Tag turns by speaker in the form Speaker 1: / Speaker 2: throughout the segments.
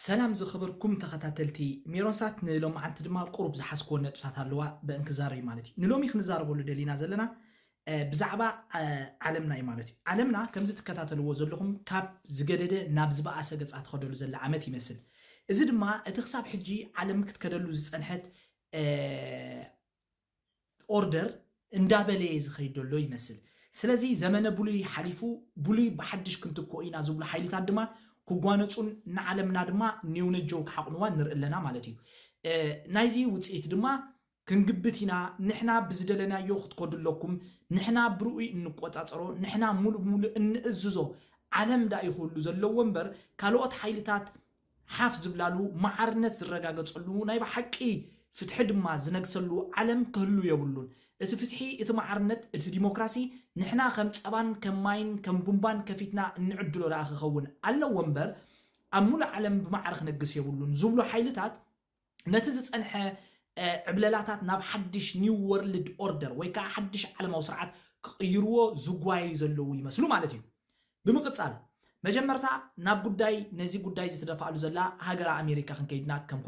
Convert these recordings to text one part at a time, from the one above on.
Speaker 1: سلام زخبركم تخاتلتي ميرونسات نلوم عن تدما قرب زحاس كون نطفات اللوا بانكزاري مالتي نلوم يخنزاربو لدلينا زلنا بزعبا عالمنا مالتي عالمنا كمزي تكاتلو زلهم كاب زغدده ناب زبا اسغصات خدلو زل عمت يمسل اذا دما اتخساب حجي عالمك تكدلو زصنحت اوردر اندابلي زخيدلو يمسل سلازي زمن بولي حليفو بولي بحدش كنت كوينا زبل حيلتات دما كوغوانصون نعلمنا دما نيونجو حقنوا نرئلنا مالتي نايزي وصيت دما كنغبتينا نحنا بزدلنا يوخت كودلكم نحنا بروئي نقوطاصرو نحنا مول انززو عالم دا يخلو زلو ومبر كالوت حيلتات حافظ بلالو معرنت زرغاغصلو ناي بحقي فتح دما زنغسلو عالم كهلو يبلون ات فتحي ات معرنت ات ديمقراسي نحنا خم صبان كم ماين كم بومبان كفيتنا نعدلو راه خون على ومبر امول عالم بمعرخ نغس يبلون زبلو حيلتات نتز صنح عبللاتات ناب حدش نيو وورلد اوردر ويكا حدش عالم او سرعات قيرو زغواي زلو يمسلو معناتي بمقصال مجمرتا ناب غداي نزي غداي زتدفعلو زلا هاجر امريكا خنكيدنا كم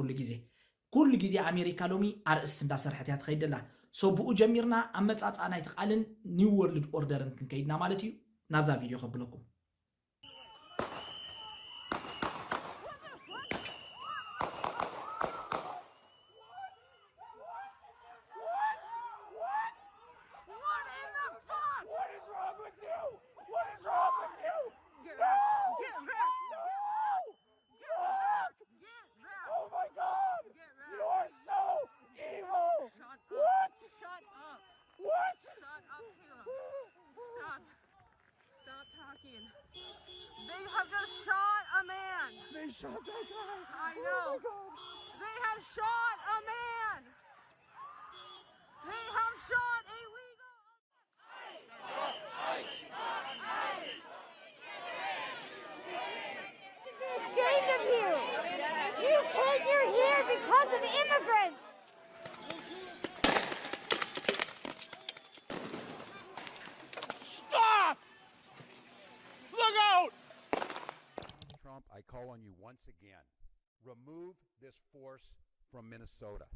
Speaker 1: كل غزي امريكا لومي ارس اندا سرحتيا تخيدلا سو بو جميرنا امصاصانا يتقالن نيو وورلد اوردر كنكيدنا معناتي نابزا فيديو خبلكم
Speaker 2: They have just shot a man.
Speaker 3: They shot that guy.
Speaker 2: I know.
Speaker 3: Oh my God.
Speaker 2: They have shot a man. They have shot a legal.
Speaker 4: Be ashamed of you. You think you're here because of immigrants.
Speaker 3: Stop! Look out!
Speaker 5: Trump, I call on you once again. Remove this force from Minnesota.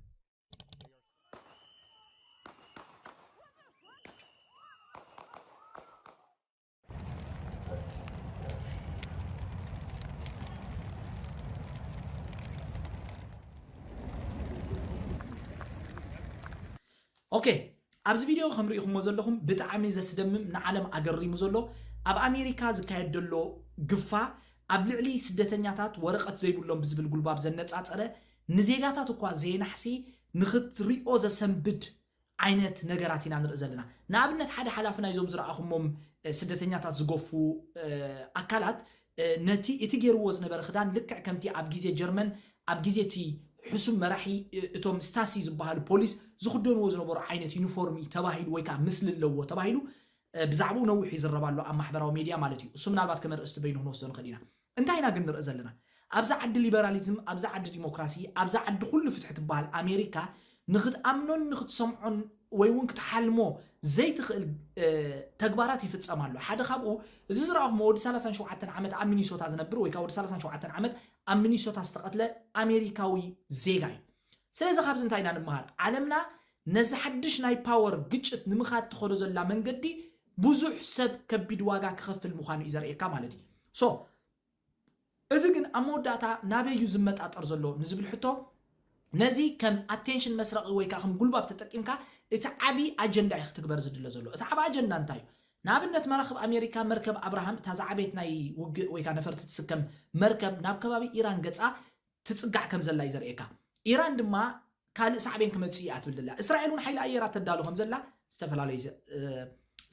Speaker 1: اوكي ابز فيديو خمريكم زلكم بتعامي زسدمم نعلم اغريمو زلو اب امريكا زكايد دلو غفا اب لعلي سدتنياتات ورقت زيبلهم بزبل غلباب زنصاصره نزيغاتات اكو زينحسي نختريو زسنبد عينت نغراتينا نرزلنا نابنت حدا حلافنا يزوم زراخمم سدتنياتات زغفو اكالات نتي يتغيرو زنبر خدان لكع كمتي اب غيزي جرمن اب غيزيتي حسم مراحي اتوم ستاسي زبال بوليس زخدون وزنبر عينت يونيفورمي تباهيل ويكا مثل لو تباهيلو بزعبو نوح يزربالو ام محبراو ميديا مالتي وسو منالبات كمرست بينو نوستون خدينا انتاينا غن نرزلنا ابزا عد ليبراليزم ابزا عد ديمقراسي ابزا عد كل فتحت بال امريكا نخت امنون نخت سمعون ወይ ወን ክትሐልሞ ዘይትኽእል ተግባራት ይፍጸማሉ ሓደ ካብኡ እዚ ዝራእኹም ወዲ 37 ዓመት ኣብ ሚኒሶታ ዝነብር ወይ ካብ ወዲ 37 ዓመት ኣብ ሚኒሶታ ዝተቀትለ ኣሜሪካዊ ዜጋ እዩ ስለዚ ካብዚ እንታይ ኢና ንመሃር ዓለምና ነዚ ሓድሽ ናይ ፓወር ግጭት ንምኻት ተኸዶ ዘላ መንገዲ ብዙሕ ሰብ ከቢድ ዋጋ ክኸፍል ምዃኑ እዩ ዘርእየካ ማለት እዩ ሶ እዚ ግን ኣብ መወዳእታ ናበዩ ዝመጣጠር ዘሎ ንዝብል ሕቶ ነዚ ከም ኣቴንሽን መስረቂ ወይ ከዓ ከም ጉልባብ ተጠቂምካ እቲ ዓቢ ኣጀንዳ ይክትግበር ዝድለ ዘሎ እቲ ዓቢ ኣጀንዳ እንታይ እዩ ናብነት መራኸብ ኣሜሪካ መርከብ አብርሃም ታዛዓቤት ናይ ውግእ ወይ ከዓ ነፈርቲ ትስከም መርከብ ናብ ከባቢ ኢራን ገጻ ትጽጋዕ ከም ዘላ ይዘርእየካ ኢራን ድማ ካልእ ሳዕቤን ክመጽእ እያ ትብልላ እስራኤልን ሓይሊ ኣየራት ተዳሉ ከም ዘላ ዝተፈላለዩ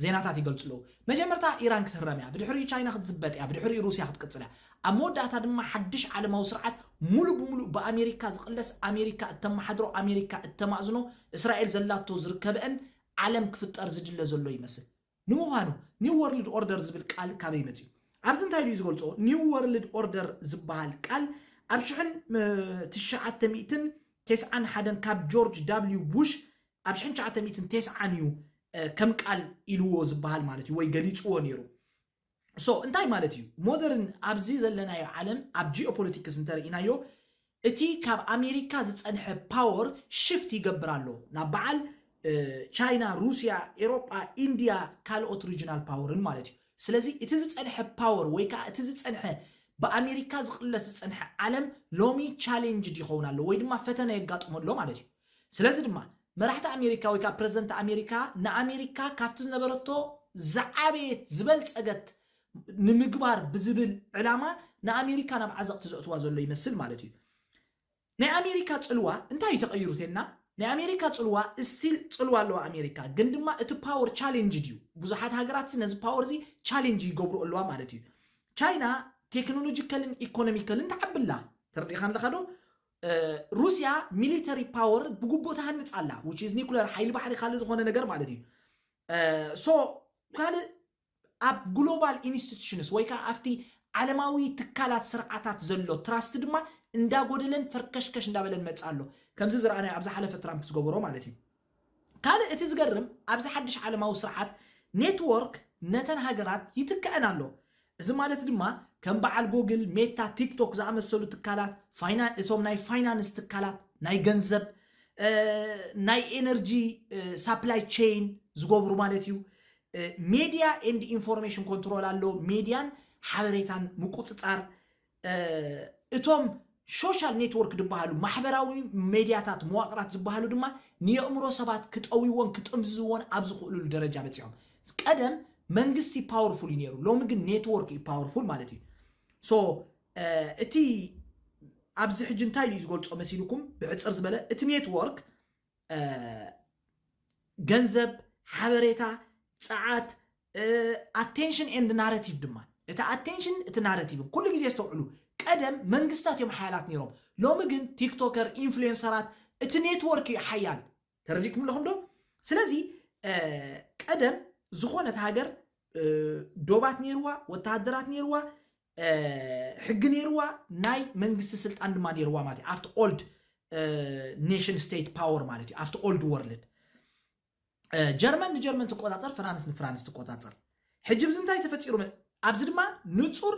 Speaker 1: ዜናታት ይገልጽሉ መጀመርታ ኢራን ክትረምያ ብድሕሪ ቻይና ክትዝበጥ እያ ብድሕሪ ሩስያ ክትቅጽላ ኣብ መወዳእታ ድማ ሓድሽ ዓለማዊ ስርዓት ሙሉ ብሙሉ በአሜሪካ ዝቅለስ አሜሪካ እተማሓድሮ አሜሪካ እተማዝኖ እስራኤል ዘላቶ ዝርከበን ዓለም ክፍጠር ዝድለ ዘሎ ይመስል ንምዃኑ ኒው ወርልድ ኦርደር ዝብል ቃል ካበይ መጽኡ ኣብዚ እንታይ እዩ ዝገልጾ ኒው ወርልድ ኦርደር ዝበሃል ቃል ኣብ 1991 ካብ ጆርጅ ደብሊው ቡሽ ኣብ 1990 እዩ ከም ቃል ኢልዎ ዝበሃል ማለት እዩ ወይ ገሊጽዎ ነይሩ እንታይ ማለት እዩ ሞደርን ኣብዚ ዘለናዮ ዓለም ኣብ ጂኦፖለቲክስ እንተርኢናዮ እቲ ካብ ኣሜሪካ ዝጸንሐ ፓወር ሽፍት ይገብር ኣሎ ናብ በዓል ቻይና ሩስያ ኤሮጳ ኢንዲያ ካልኦት ሪጅናል ፓወርን ማለት እዩ ስለዚ እቲ ዝጸንሐ ፓወር ወይ ከዓ እቲ ዝጸንሐ በኣሜሪካ ዝቕለስ ዝጸንሐ ዓለም ሎሚ ቻሌንጅ ይኸውን ኣሎ ወይ ድማ ፈተና የጋጥመሎ ማለት እዩ ስለዚ ድማ መራሕቲ ኣሜሪካ ወይ ከዓ ፕሬዝደንት ኣሜሪካ ንኣሜሪካ ካብቲ ዝነበረቶ ዝዓበየት ዝበልጸገት ንምግባር ብዝብል ዕላማ ንኣሜሪካ ናብ ዓዘቕቲ ዘእትዋ ዘሎ ይመስል ማለት እዩ ናይ ኣሜሪካ ጽልዋ እንታይ ተቐይሩትና ናይ ኣሜሪካ ጽልዋ ስቲል ጽልዋ ኣለዋ ኣሜሪካ ግን ድማ እቲ ፓወር ቻሌንጅ ድዩ ብዙሓት ሃገራት ነዚ ፓወር እዚ ቻሌንጅ ይገብሩ ኣለዋ ማለት እዩ ቻይና ቴክኖሎጂካልን ኢኮኖሚካልን ተዓብላ ተርዲኻን ለኸዶ ሩስያ ሚሊተሪ ፓወር ብግቡእ ተሃንጽ ኣላ which is ኒኩለር ሓይሊ ባሕሪ ካለ ዝኾነ ነገር ማለት እዩ ሶ ካልእ ኣብ ግሎባል ኢንስቲትዩሽንስ ወይ ከዓ ኣብቲ ዓለማዊ ትካላት ስርዓታት ዘሎ ትራስት ድማ እንዳጎደለን ፈርከሽከሽ እንዳበለን መጽ ኣሎ ከምዚ ዝረኣናዮ ኣብዚ ሓለፈ ትራምፕ ዝገበሮ ማለት እዩ ካልእ እቲ ዝገርም ኣብዚ ሓድሽ ዓለማዊ ስርዓት ኔትወርክ ነተን ሃገራት ይትከአን ኣሎ እዚ ማለት ድማ ከም በዓል ጎግል ሜታ ቲክቶክ ዝኣመሰሉ ትካላት እቶም ናይ ፋይናንስ ትካላት ናይ ገንዘብ ናይ ኤነርጂ ሳፕላይ ቼን ዝገብሩ ማለት እዩ ሜዲያ ኤንድ ኢንፎርሜሽን ኮንትሮል ኣሎ ሜዲያን ሓበሬታን ምቁፅፃር እቶም ሶሻል ኔትወርክ ዝበሃሉ ማሕበራዊ ሜዲያታት መዋቅራት ዝበሃሉ ድማ ንየእምሮ ሰባት ክጠዊዎን ክጥምዝዎን ኣብ ዝኽእሉሉ ደረጃ በፂሖም ቀደም መንግስቲ ፓወርፉል እዩ ነይሩ ሎሚ ግን ኔትወርክ እዩ ፓወርፉል ማለት እዩ ሶ እቲ ኣብዚ ሕጂ እንታይ እዩ ዝገልጾ መሲልኩም ብዕፅር ዝበለ እቲ ኔትወርክ ገንዘብ ሓበሬታ ጸዓት attention and narrative ድማ እቲ attention እቲ narrative ኩሉ ግዜ ዝተውዕሉ ቀደም መንግስታት እዮም ሓያላት ነይሮም ሎሚ ግን ቲክቶከር ኢንፍሉዌንሰራት እቲ ኔትወርክ እዩ ሓያል ተረዲኩም ለኹም ዶ ስለዚ ቀደም ዝኾነት ሃገር ዶባት ነይርዋ ወታደራት ነይርዋ ሕጊ ነይርዋ ናይ መንግስቲ ስልጣን ድማ ነይርዋ ማለት እዩ after old nation state power ማለት እዩ after old world ጀርመን ንጀርመን ትቆጣጸር ፍራንስ ንፍራንስ ትቆጣጸር ሕጂ ብዝንታይ ተፈፂሩ ኣብዚ ድማ ንጹር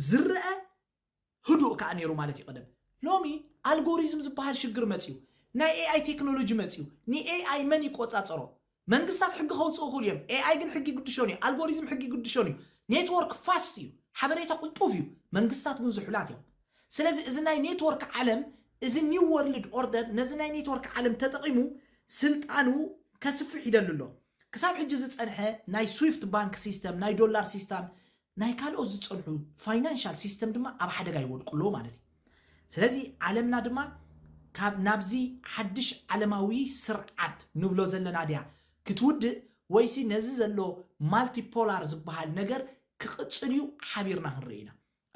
Speaker 1: ዝርአ ህዱእ ከዓ ነይሩ ማለት ይቀደም ሎሚ አልጎሪዝም ዝበሃል ሽግር መጽዩ ናይ ኤአይ ቴክኖሎጂ መጽዩ ኒ ኤአይ መን ይቆጻጸሮ መንግስታት ሕጊ ከውጽኡ ይኽእሉ እዮም ኤአይ ግን ሕጊ ይጉድሾን እዩ አልጎሪዝም ሕጊ ይጉድሾን እዩ ኔትወርክ ፋስት እዩ ሓበሬታ ቁልጡፍ እዩ መንግስታት ግን ዝሑላት እዮም ስለዚ እዚ ናይ ኔትወርክ ዓለም እዚ ኒው ወርልድ ኦርደር ነዚ ናይ ኔትወርክ ዓለም ተጠቂሙ ስልጣኑ ከስፍሕ ይደልሎ ክሳብ ሕጂ ዝጸንሐ ናይ ስዊፍት ባንክ ሲስተም ናይ ዶላር ሲስተም ናይ ካልኦት ዝጸንሑ ፋይናንሻል ሲስተም ድማ ኣብ ሓደጋ ይወድቁሎ ማለት እዩ ስለዚ ዓለምና ድማ ካብ ናብዚ ሓድሽ ዓለማዊ ስርዓት ንብሎ ዘለና ድያ ክትውድእ ወይሲ ነዚ ዘሎ ማልቲፖላር ዝበሃል ነገር ክቕጽል እዩ ሓቢርና ክንርኢና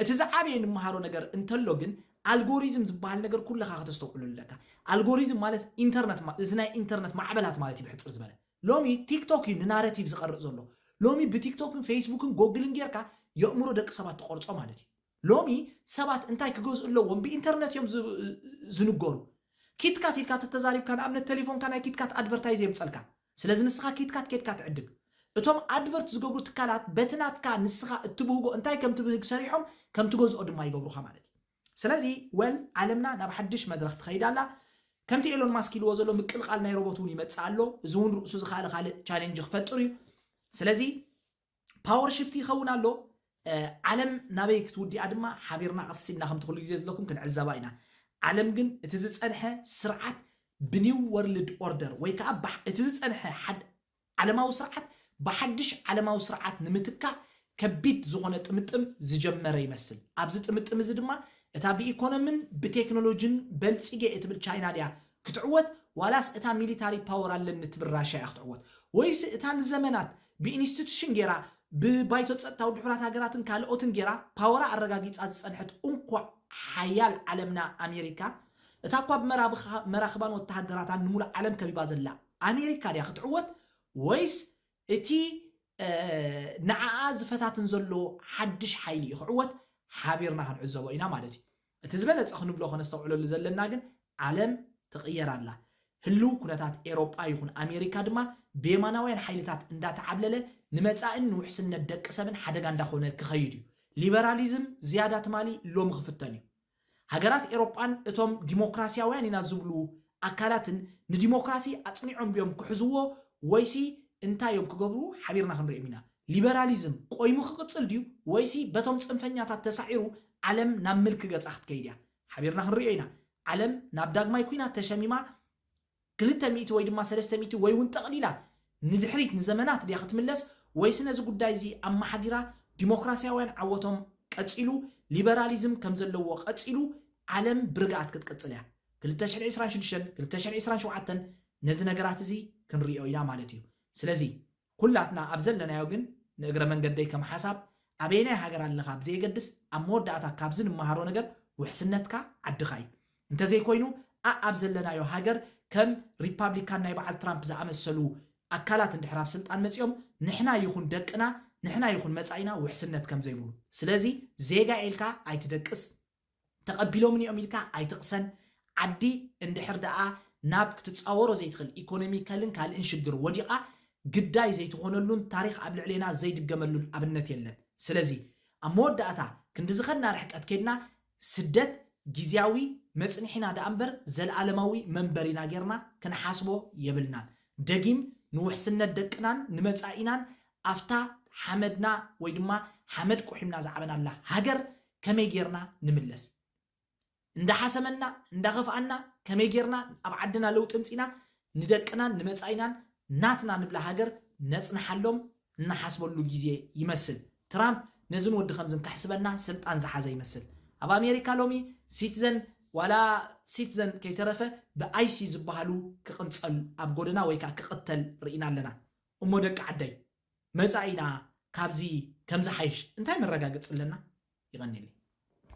Speaker 1: እቲ ዝዓበየ ንምሃሮ ነገር እንተሎ ግን አልጎሪዝም ዝበሃል ነገር ኩለኻ ከተስተውዕሉ ኣለካ አልጎሪዝም ማለት ኢንተርኔት እዚ ናይ ኢንተርኔት ማዕበላት ማለት እዩ ብሕፅር ዝበለ ሎሚ ቲክቶክ እዩ ንናሬቲቭ ዝቐርጽ ዘሎ ሎሚ ብቲክቶክን ፌስቡክን ጎግልን ጌርካ የእምሮ ደቂ ሰባት ተቆርጾ ማለት እዩ ሎሚ ሰባት እንታይ ክገዝኡ ኣለዎም ብኢንተርኔት እዮም ዝንገሩ ኪትካት ኢልካ ተተዛሪብካ ንኣብነት ቴሌፎንካ ናይ ኪትካት ኣድቨርታይዝ የምፀልካ ስለዚ ንስኻ ኪትካት ኬድካ ትዕድግ እቶም ኣድቨርት ዝገብሩ ትካላት በትናትካ ንስኻ እትብህጎ እንታይ ከም ትብህግ ሰሪሖም ከም ትገዝኦ ድማ ይገብሩኻ ማለት እዩ ስለዚ ወል ዓለምና ናብ ሓድሽ መድረኽ ትኸይድ ኣላ ከምቲ ኤሎን ማስክ ኢልዎ ዘሎ ምቅልቃል ናይ ሮቦት እውን ይመጽእ ኣሎ እዚ እውን ርእሱ ዝኻለ ካልእ ቻሌንጅ ክፈጥር እዩ ስለዚ ፓወር ሽፍት ይኸውን ኣሎ ዓለም ናበይ ክትውዲኣ ድማ ሓቢርና ቀሲልና ከም ትኽእሉ ግዜ ዘለኩም ክንዕዘባ ኢና ዓለም ግን እቲ ዝጸንሐ ስርዓት ብኒው ወርልድ ኦርደር ወይ ከዓ እቲ ዝጸንሐ ዓለማዊ ስርዓት ብሓድሽ ዓለማዊ ስርዓት ንምትካእ ከቢድ ዝኾነ ጥምጥም ዝጀመረ ይመስል ኣብዚ ጥምጥም እዚ ድማ እታ ብኢኮኖሚን ብቴክኖሎጂን በልጽጌ እትብል ቻይና ድያ ክትዕወት ዋላስ እታ ሚሊታሪ ፓወር ኣለኒ ትብል ራሽያ ክትዕወት ወይስ እታ ንዘመናት ብኢንስቲትዩሽን ጌራ ብባይቶ ጸጥታዊ ድሕራት ሃገራትን ካልኦትን ጌራ ፓወራ ኣረጋጊጻ ዝጸንሐት እንኳ ሓያል ዓለምና ኣሜሪካ እታ እኳ ብመራኽባን ወተሃደራታን ንሙሉእ ዓለም ከቢባ ዘላ ኣሜሪካ ድያ ክትዕወት ወይስ እቲ ንዓኣ ዝፈታትን ዘሎ ሓድሽ ሓይሊ እዩ ክዕወት ሓቢርና ክንዕዘቦ ኢና ማለት እዩ እቲ ዝበለፀ ክንብሎ ከነስተውዕለሉ ዘለና ግን ዓለም ትቕየር ኣላ ህልው ኩነታት ኤሮጳ ይኹን ኣሜሪካ ድማ ብየማናውያን ሓይልታት እንዳተዓብለለ ንመጻእን ውሕስነት ደቂ ሰብን ሓደጋ እንዳኾነ ክኸይድ እዩ ሊበራሊዝም ዝያዳ ትማሊ ሎም ክፍተን እዩ ሃገራት ኤሮጳን እቶም ዲሞክራሲያውያን ኢና ዝብሉ ኣካላትን ንዲሞክራሲ ኣጽኒዖም ቢዮም ክሕዝዎ ወይሲ እንታዮም ክገብሩ ሓቢርና ክንሪኦም ኢና ሊበራሊዝም ቆይሙ ክቅጽል ድዩ ወይሲ በቶም ጽንፈኛታት ተሳዒሩ ዓለም ናብ ምልክ ገጻ ክትከይድ እያ ሓቢርና ክንሪኦ ኢና ዓለም ናብ ዳግማይ ኩናት ተሸሚማ 200 ወይ ድማ 300 ወይ እውን ጠቕሊላ ንድሕሪት ንዘመናት ድያ ክትምለስ ወይስ ነዚ ጉዳይ እዚ ኣመሓዲራ ዲሞክራሲያውያን ዓወቶም ቀጺሉ ሊበራሊዝም ከም ዘለዎ ቀጺሉ ዓለም ብርግኣት ክትቅጽል እያ 2026 2027 ነዚ ነገራት እዚ ክንሪኦ ኢና ማለት እዩ ስለዚ ኩላትና ኣብ ዘለናዮ ግን ንእግረ መንገደይ ከም ሓሳብ ኣበየናይ ሃገር ኣለኻ ብዘይገድስ ኣብ መወዳእታ ካብዚ ንመሃሮ ነገር ውሕስነትካ ዓድኻ እዩ እንተዘይኮይኑ ኣብ ዘለናዮ ሃገር ከም ሪፓብሊካን ናይ በዓል ትራምፕ ዝኣመሰሉ ኣካላት እንድሕር ኣብ ስልጣን መፂኦም ንሕና ይኹን ደቅና ንሕና ይኹን መጻኢና ውሕስነት ከም ዘይብሉ ስለዚ ዜጋ ኢልካ ኣይትደቅስ ተቐቢሎም ንኦም ኢልካ ኣይትቕሰን ዓዲ እንድሕር ደኣ ናብ ክትፃወሮ ዘይትኽእል ኢኮኖሚካልን ካልእን ሽግር ወዲቓ ግዳይ ዘይትኾነሉን ታሪክ ኣብ ልዕሌና ዘይድገመሉን ኣብነት የለን ስለዚ ኣብ መወዳእታ ክንድዝኸና ርሕቀት ከድና ስደት ጊዜያዊ መጽንሒና ዳ እምበር ዘለዓለማዊ መንበሪና ጌርና ክንሓስቦ የብልናን ደጊም ንውሕስነት ደቅናን ንመጻኢናን ኣፍታ ሓመድና ወይ ድማ ሓመድ ቁሒምና ዝዓበናላ ሃገር ከመይ ጌርና ንምለስ እንዳሓሰመና እንዳኸፍኣና ከመይ ጌርና ኣብ ዓድና ለውጢ ምፂና ንደቅናን ንመጻኢናን ናትና ንብላ ሃገር ነጽንሓሎም እናሓስበሉ ጊዜ ይመስል ትራምፕ ነዝን ወዲ ከምዝን ካሕስበና ስልጣን ዝሓዘ ይመስል ኣብ ኣሜሪካ ሎሚ ሲቲዘን ዋላ ሲቲዘን ከይተረፈ ብኣይሲ ዝበሃሉ ክቕንጸል ኣብ ጎደና ወይ ከዓ ክቕተል ርኢና ኣለና እሞ ደቂ ዓደይ መጻኢና ካብዚ ከምዝሓይሽ እንታይ መረጋገጽ ኣለና ይቐኒልይ